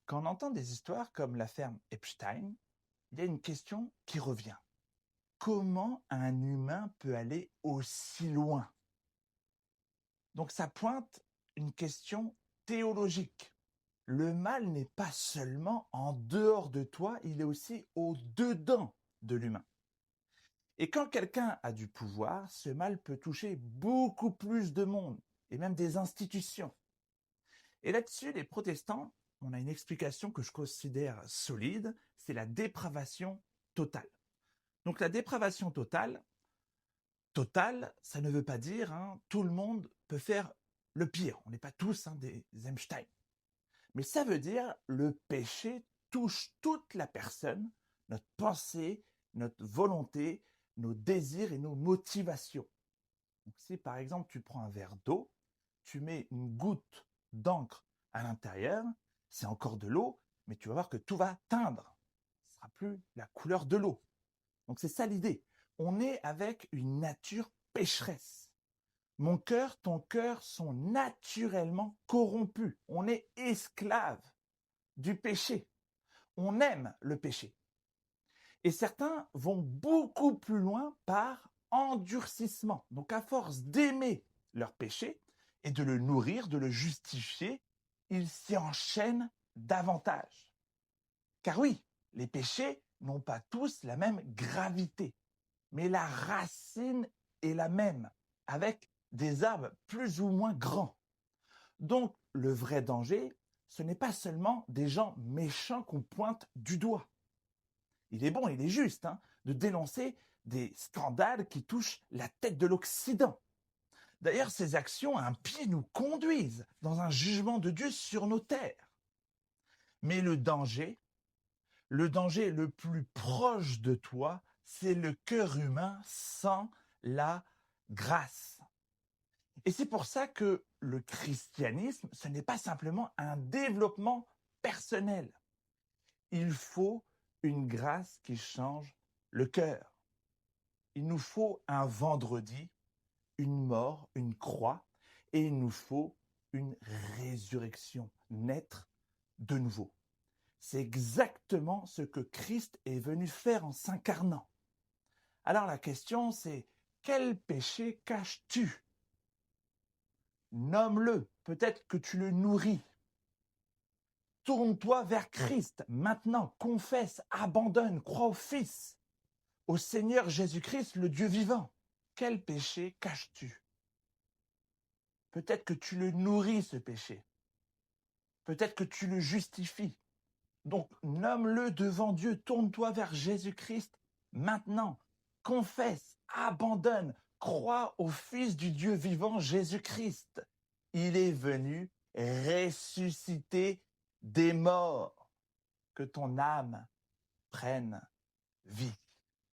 Quand on entend des histoires comme la ferme Epstein, il y a une question qui revient. Comment un humain peut aller aussi loin? Donc ça pointe une question théologique. Le mal n'est pas seulement en dehors de toi, il est aussi au-dedans de l'humain. Et quand quelqu'un a du pouvoir, ce mal peut toucher beaucoup plus de monde, et même des institutions. Et là-dessus, les protestants, on a une explication que je considère solide, c'est la dépravation totale. Donc la dépravation totale, ça ne veut pas dire tout le monde peut faire le pire. On n'est pas tous des Einstein. Mais ça veut dire le péché touche toute la personne, notre pensée, notre volonté, nos désirs et nos motivations. Donc si par exemple tu prends un verre d'eau, tu mets une goutte d'encre à l'intérieur, c'est encore de l'eau, mais tu vas voir que tout va teindre. Ce ne sera plus la couleur de l'eau. Donc c'est ça l'idée. On est avec une nature pécheresse. Mon cœur, ton cœur sont naturellement corrompus. On est esclave du péché. On aime le péché. Et certains vont beaucoup plus loin par endurcissement. Donc à force d'aimer leur péché et de le nourrir, de le justifier, ils s'y enchaînent davantage. Car oui, les péchés n'ont pas tous la même gravité, mais la racine est la même, avec des arbres plus ou moins grands. Donc le vrai danger, ce n'est pas seulement des gens méchants qu'on pointe du doigt. Il est bon, il est juste de dénoncer des scandales qui touchent la tête de l'Occident. D'ailleurs, ces actions à un pied nous conduisent dans un jugement de Dieu sur nos terres. Mais le danger le plus proche de toi, c'est le cœur humain sans la grâce. Et c'est pour ça que le christianisme, ce n'est pas simplement un développement personnel. Il faut une grâce qui change le cœur. Il nous faut un vendredi, une mort, une croix, et il nous faut une résurrection, naître de nouveau. C'est exactement ce que Christ est venu faire en s'incarnant. Alors la question c'est, quel péché caches-tu? Nomme-le, peut-être que tu le nourris. Tourne-toi vers Christ, maintenant, confesse, abandonne, crois au Fils, au Seigneur Jésus-Christ, le Dieu vivant. Quel péché caches-tu? Peut-être que tu le nourris, ce péché. Peut-être que tu le justifies. Donc, nomme-le devant Dieu, tourne-toi vers Jésus-Christ maintenant. Confesse, abandonne, crois au Fils du Dieu vivant, Jésus-Christ. Il est venu ressusciter des morts, que ton âme prenne vie.